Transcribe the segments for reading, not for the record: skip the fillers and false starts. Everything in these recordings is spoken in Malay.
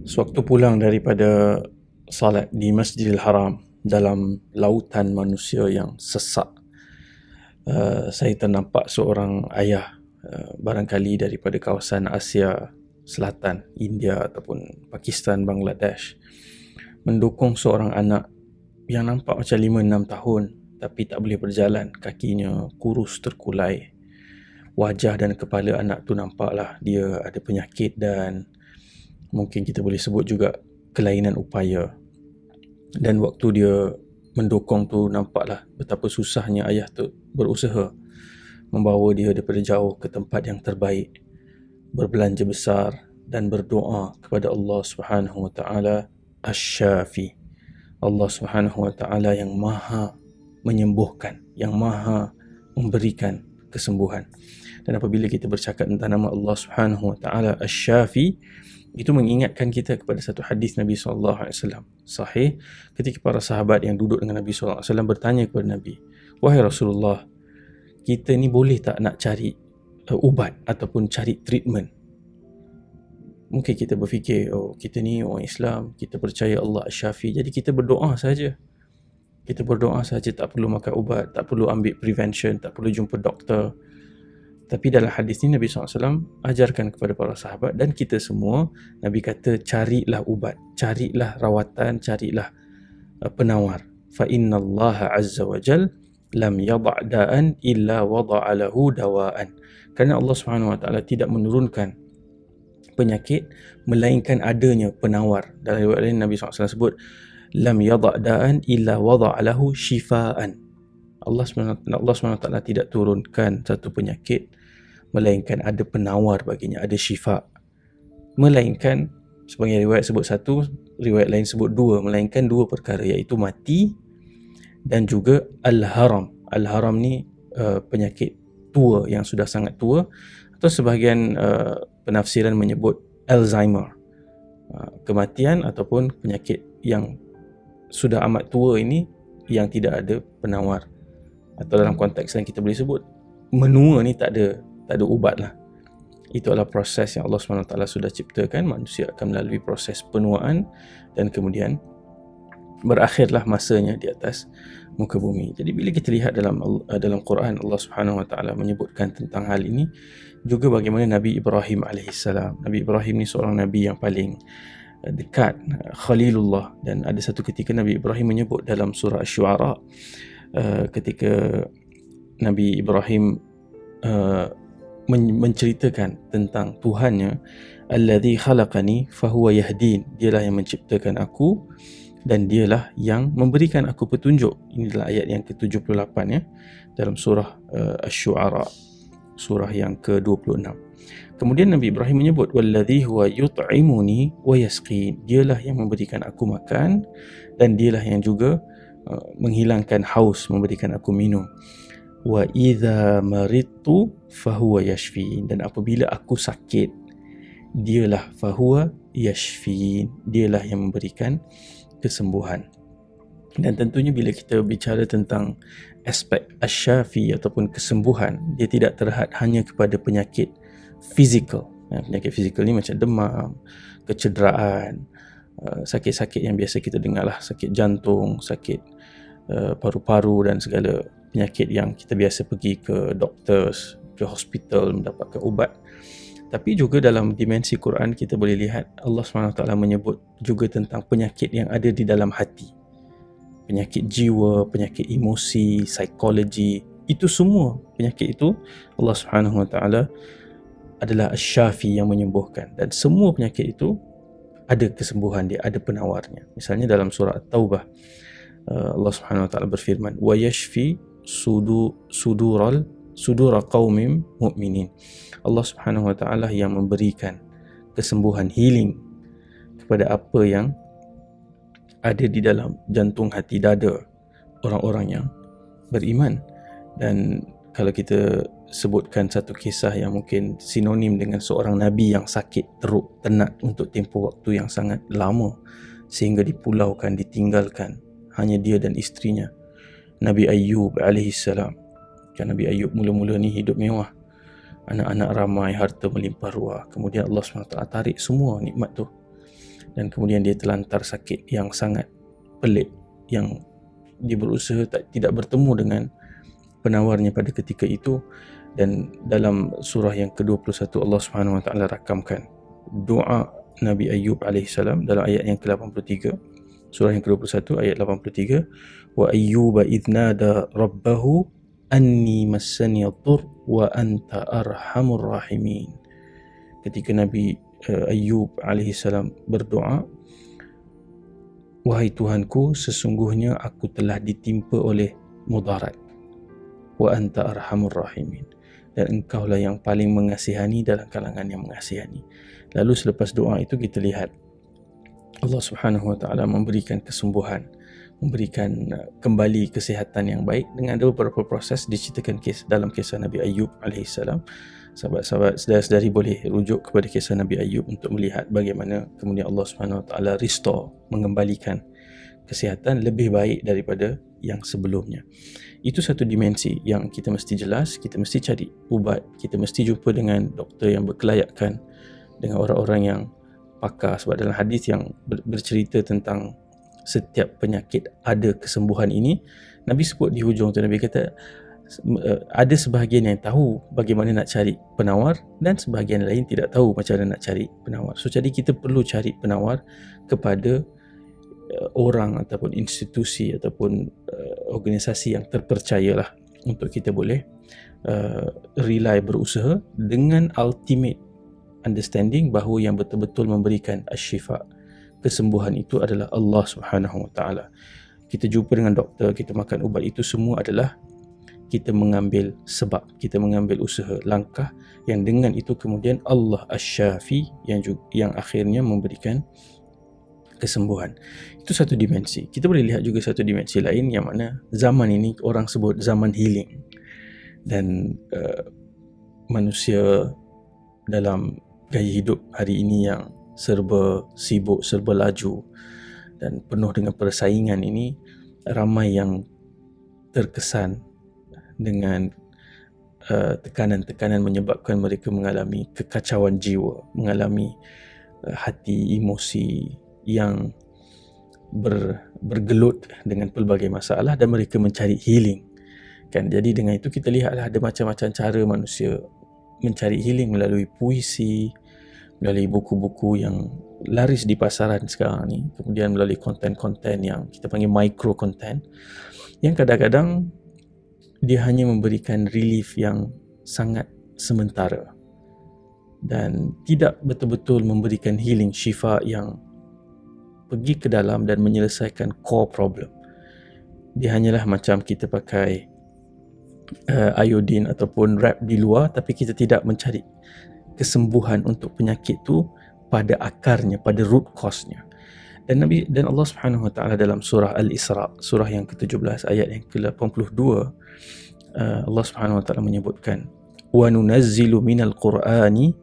Sewaktu pulang daripada salat di Masjidil Haram dalam lautan manusia yang sesak, saya ternampak seorang ayah, barangkali daripada kawasan Asia Selatan, India ataupun Pakistan, Bangladesh, mendukung seorang anak yang nampak macam 5-6 tahun tapi tak boleh berjalan, kakinya kurus terkulai. Wajah dan kepala anak tu nampaklah dia ada penyakit dan mungkin kita boleh sebut juga kelainan upaya. Dan waktu dia mendukung tu, nampaklah betapa susahnya ayah tu berusaha membawa dia daripada jauh ke tempat yang terbaik, berbelanja besar dan berdoa kepada Allah Subhanahu Wa Taala Asy-Syafi, Allah Subhanahu Wa Taala yang maha menyembuhkan, yang maha memberikan kesembuhan. Dan apabila kita bercakap tentang nama Allah Subhanahu Wa Taala Asy-Syafi, itu mengingatkan kita kepada satu hadis Nabi SAW sahih, ketika para sahabat yang duduk dengan Nabi SAW bertanya kepada Nabi, "Wahai Rasulullah, kita ni boleh tak nak cari ubat ataupun cari treatment?" Mungkin kita berfikir, oh, kita ni orang Islam, kita percaya Allah Asy-Syafi, jadi kita berdoa saja. Kita berdoa saja, tak perlu makan ubat, tak perlu ambil prevention, tak perlu jumpa doktor. Tapi dalam hadis ni Nabi SAW ajarkan kepada para sahabat dan kita semua, Nabi kata carilah ubat, carilah rawatan, carilah penawar. Fa inna Allah azza wa jal lam yada' da'an illa wada'a lahu dawa'an. Kerana Allah Subhanahu wa taala tidak menurunkan penyakit melainkan adanya penawar. Dalam riwayat lain Nabi SAW sebut lam yada' da'an illa wada'a lahu shifaan. Allah SWT tidak turunkan satu penyakit melainkan ada penawar baginya, ada syifa. Melainkan, sebagai riwayat sebut satu, riwayat lain sebut dua, melainkan dua perkara, iaitu mati dan juga al-haram. Al-haram ni penyakit tua yang sudah sangat tua, atau sebahagian penafsiran menyebut Alzheimer, kematian ataupun penyakit yang sudah amat tua ini yang tidak ada penawar. Atau dalam konteks lain kita boleh sebut menua ni tak ada ubat lah. Itu adalah proses yang Allah SWT sudah ciptakan. Manusia akan melalui proses penuaan dan kemudian berakhirlah masanya di atas muka bumi. Jadi bila kita lihat dalam Quran, Allah SWT menyebutkan tentang hal ini. Juga bagaimana Nabi Ibrahim AS. Nabi Ibrahim ni seorang Nabi yang paling dekat, Khalilullah. Dan ada satu ketika Nabi Ibrahim menyebut dalam surah Asy-Syu'ara, ketika Nabi Ibrahim menceritakan tentang Tuhannya, alladzi khalaqani fahuwa yahdin, dialah yang menciptakan aku dan dialah yang memberikan aku petunjuk. Ini adalah ayat yang ke-78 ya, dalam surah Asy-Syu'ara, surah yang ke-26. Kemudian Nabi Ibrahim menyebut walladzi huwa yut'imuni wa yasqin, dialah yang memberikan aku makan dan dialah yang juga menghilangkan haus, memberikan aku minum. Wa idza maridtu fahuwa yashfin, dan apabila aku sakit, dialah fahuwa yashfin, dialah yang memberikan kesembuhan. Dan tentunya bila kita bicara tentang aspek asy-syafi ataupun kesembuhan, dia tidak terhad hanya kepada penyakit fizikal. Penyakit fizikal ni macam demam, kecederaan, sakit-sakit yang biasa kita dengar lah, sakit jantung, sakit paru-paru dan segala penyakit yang kita biasa pergi ke doktor, ke hospital mendapatkan ubat. Tapi juga dalam dimensi Quran kita boleh lihat Allah SWT menyebut juga tentang penyakit yang ada di dalam hati, penyakit jiwa, penyakit emosi, psikologi. Itu semua penyakit itu Allah SWT adalah Asy-Syafi yang menyembuhkan, dan semua penyakit itu ada kesembuhan dia, ada penawarnya. Misalnya dalam surah At-Taubah, Allah Subhanahu wa taala berfirman, wa yashfi sudura qaumin mu'minin. Allah Subhanahu wa taala yang memberikan kesembuhan, healing kepada apa yang ada di dalam jantung hati, dada orang-orang yang beriman. Dan kalau kita sebutkan satu kisah yang mungkin sinonim dengan seorang Nabi yang sakit teruk tenat untuk tempoh waktu yang sangat lama, sehingga dipulaukan, ditinggalkan hanya dia dan isterinya, Nabi Ayyub alaihissalam. Kan Nabi Ayyub mula-mula ni hidup mewah, anak-anak ramai, harta melimpah ruah. Kemudian Allah SWT tarik semua nikmat tu. dan kemudian dia terlantar sakit yang sangat pelik, yang dia berusaha tidak bertemu dengan penawarnya pada ketika itu. Dan dalam surah yang ke-21 Allah Subhanahu Wa Taala rakamkan doa Nabi Ayyub alaihissalam dalam ayat yang ke-83, surah yang ke-21 ayat 83, wa ayyuba idnada rabbahu anni massani ad-dur wa anta arhamur rahimin. Ketika Nabi Ayyub alaihissalam berdoa, wahai Tuhanku, sesungguhnya aku telah ditimpa oleh mudarat, wa anta arhamur rahimin, dan engkaulah yang paling mengasihani dalam kalangan yang mengasihani. Lalu selepas doa itu kita lihat Allah Subhanahu Wa Taala memberikan kesembuhan, memberikan kembali kesihatan yang baik dengan ada beberapa proses diceritakan dalam kisah Nabi Ayyub alaihissalam. Sahabat-sahabat, saudara-saudari boleh rujuk kepada kisah Nabi Ayyub untuk melihat bagaimana kemudian Allah Subhanahu Wa Taala restore, mengembalikan kesihatan lebih baik daripada yang sebelumnya. Itu satu dimensi yang kita mesti jelas, kita mesti cari ubat, kita mesti jumpa dengan doktor yang berkelayakan, dengan orang-orang yang pakar. Sebab dalam hadis yang bercerita tentang setiap penyakit ada kesembuhan ini, Nabi sebut di hujung tu, Nabi kata ada sebahagian yang tahu bagaimana nak cari penawar dan sebahagian lain tidak tahu macam mana nak cari penawar. So jadi kita perlu cari penawar kepada orang ataupun institusi ataupun organisasi yang terpercayalah untuk kita boleh rely, berusaha dengan ultimate understanding bahawa yang betul-betul memberikan asyifa, kesembuhan itu adalah Allah Subhanahu Wa Taala. Kita jumpa dengan doktor, kita makan ubat, itu semua adalah kita mengambil sebab, kita mengambil usaha, langkah yang dengan itu kemudian Allah Asy-Syafi yang akhirnya memberikan kesembuhan. Itu satu dimensi. Kita boleh lihat juga satu dimensi lain yang mana zaman ini orang sebut zaman healing, dan manusia dalam gaya hidup hari ini yang serba sibuk, serba laju dan penuh dengan persaingan ini, ramai yang terkesan dengan tekanan-tekanan menyebabkan mereka mengalami kekacauan jiwa, mengalami hati, emosi yang bergelut dengan pelbagai masalah, dan mereka mencari healing kan. Jadi dengan itu kita lihatlah ada macam-macam cara manusia mencari healing, melalui puisi, melalui buku-buku yang laris di pasaran sekarang ni, kemudian melalui konten-konten yang kita panggil micro content, yang kadang-kadang dia hanya memberikan relief yang sangat sementara dan tidak betul-betul memberikan healing, syifa yang pergi ke dalam dan menyelesaikan core problem. Dia hanyalah macam kita pakai iodine ataupun wrap di luar, tapi kita tidak mencari kesembuhan untuk penyakit tu pada akarnya, pada root cause-nya. Dan Allah Subhanahu Wa Taala dalam surah Al-Isra, surah yang ke-17 ayat yang ke-82, Allah Subhanahu Wa Taala menyebutkan, wa nunazzilu minal qur'ani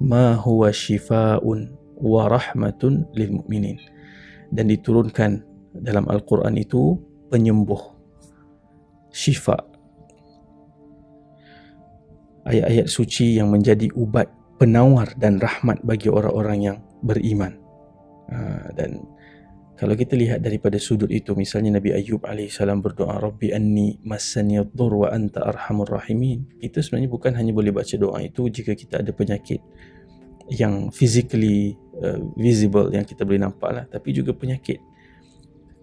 ma huwa shifaa'un wa rahmatun lil mu'minin. Dan diturunkan dalam Al-Quran itu penyembuh, syifa, ayat-ayat suci yang menjadi ubat, penawar dan rahmat bagi orang-orang yang beriman. Dan kalau kita lihat daripada sudut itu, misalnya Nabi Ayyub alaihissalam berdoa, Rabbi anni massani ad-dur wa anta arhamur rahimin. Kita sebenarnya bukan hanya boleh baca doa itu jika kita ada penyakit yang physically visible, yang kita boleh nampak lah, tapi juga penyakit,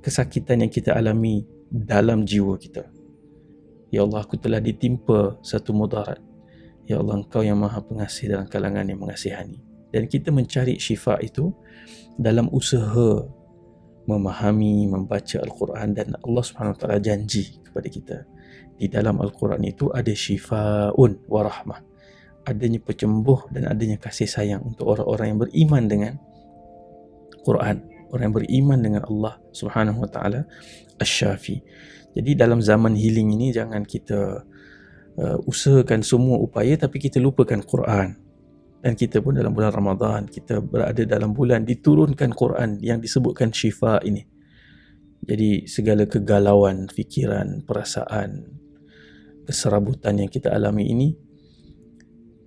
kesakitan yang kita alami dalam jiwa kita. Ya Allah, aku telah ditimpa satu mudarat. Ya Allah, Engkau yang maha pengasih dalam kalangan yang mengasihani. Dan kita mencari syifa itu dalam usaha memahami, membaca Al-Quran. Dan Allah SWT janji kepada kita, di dalam Al-Quran itu ada syifa'un wa rahmah, adanya penyembuh dan adanya kasih sayang untuk orang-orang yang beriman dengan Quran, orang yang beriman dengan Allah Subhanahu Wa Taala Asy-Syafi. Jadi dalam zaman healing ini, jangan kita usahakan semua upaya tapi kita lupakan Quran. Dan kita pun dalam bulan Ramadan, kita berada dalam bulan diturunkan Quran yang disebutkan syifa ini. Jadi segala kegalauan fikiran, perasaan, keserabutan yang kita alami ini,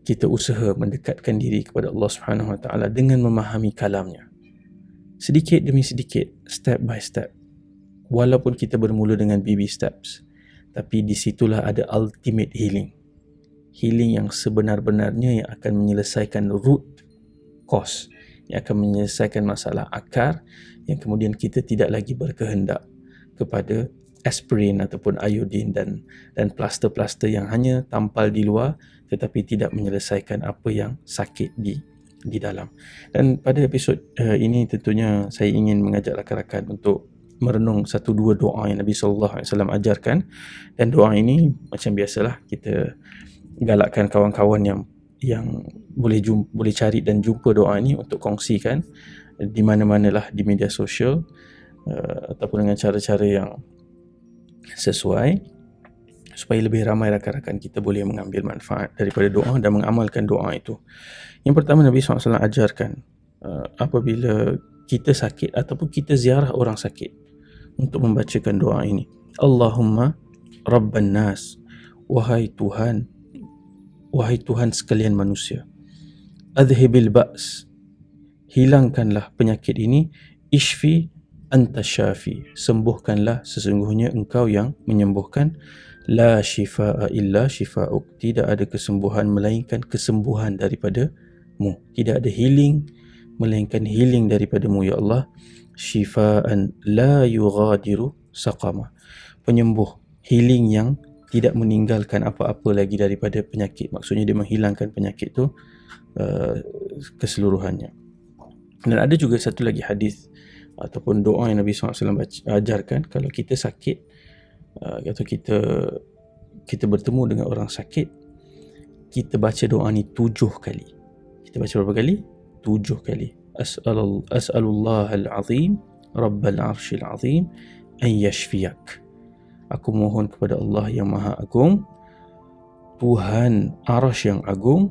kita usaha mendekatkan diri kepada Allah Subhanahu Wa Taala dengan memahami kalamnya, sedikit demi sedikit, step by step. Walaupun kita bermula dengan baby steps, tapi di situlah ada ultimate healing. Healing yang sebenar-benarnya yang akan menyelesaikan root cause, yang akan menyelesaikan masalah akar, yang kemudian kita tidak lagi berkehendak kepada aspirin ataupun iodine dan plaster-plaster yang hanya tampal di luar tetapi tidak menyelesaikan apa yang sakit di dalam. Dan pada episod ini tentunya saya ingin mengajak rakan-rakan untuk merenung satu dua doa yang Nabi SAW ajarkan. Dan doa ini macam biasalah, kita galakkan kawan-kawan yang boleh cari dan jumpa doa ini untuk kongsikan di mana-manalah di media sosial ataupun dengan cara-cara yang sesuai, supaya lebih ramai rakan-rakan kita boleh mengambil manfaat daripada doa dan mengamalkan doa itu. Yang pertama, Nabi SAW ajarkan apabila kita sakit ataupun kita ziarah orang sakit, untuk membacakan doa ini. Allahumma Rabban Nas, wahai Tuhan sekalian manusia, adhibil ba's, hilangkanlah penyakit ini, ishfi anta syafi, sembuhkanlah, sesungguhnya engkau yang menyembuhkan, la shifaa illa shifa'uk, tidak ada kesembuhan melainkan kesembuhan daripada-Mu, tidak ada healing melainkan healing daripada-Mu ya Allah. Shifaan la yughadiru saqama, penyembuh, healing yang tidak meninggalkan apa-apa lagi daripada penyakit. Maksudnya dia menghilangkan penyakit tu keseluruhannya. Dan ada juga satu lagi hadis ataupun doa yang Nabi SAW ajarkan, kalau kita sakit atau kita bertemu dengan orang sakit, kita baca doa ni 7 kali. Kita baca berapa kali? 7 kali. As'alullah al-azim Rabbal arshil azim an yashfiyak, aku mohon kepada Allah yang maha agung, Tuhan arasy yang agung,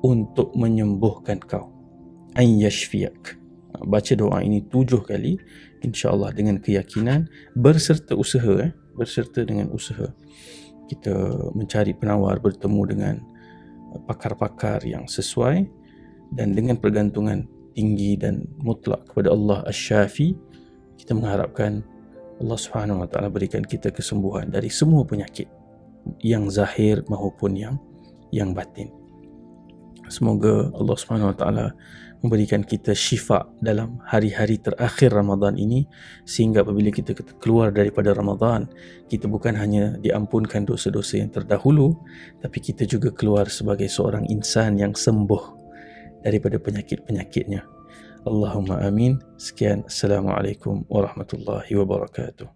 untuk menyembuhkan kau. An yashfiyak. Baca doa ini 7 kali, insya-Allah dengan keyakinan, berserta usaha berserta dengan usaha. Kita mencari penawar, bertemu dengan pakar-pakar yang sesuai, dan dengan pergantungan tinggi dan mutlak kepada Allah Asy-Syafi, kita mengharapkan Allah Subhanahu Wa Taala berikan kita kesembuhan dari semua penyakit, yang zahir maupun yang batin. Semoga Allah Subhanahu Wa Taala memberikan kita syifa dalam hari-hari terakhir Ramadan ini, sehingga apabila kita keluar daripada Ramadan, kita bukan hanya diampunkan dosa-dosa yang terdahulu, tapi kita juga keluar sebagai seorang insan yang sembuh daripada penyakit-penyakitnya. Allahumma amin. Sekian, Assalamualaikum warahmatullahi wabarakatuh.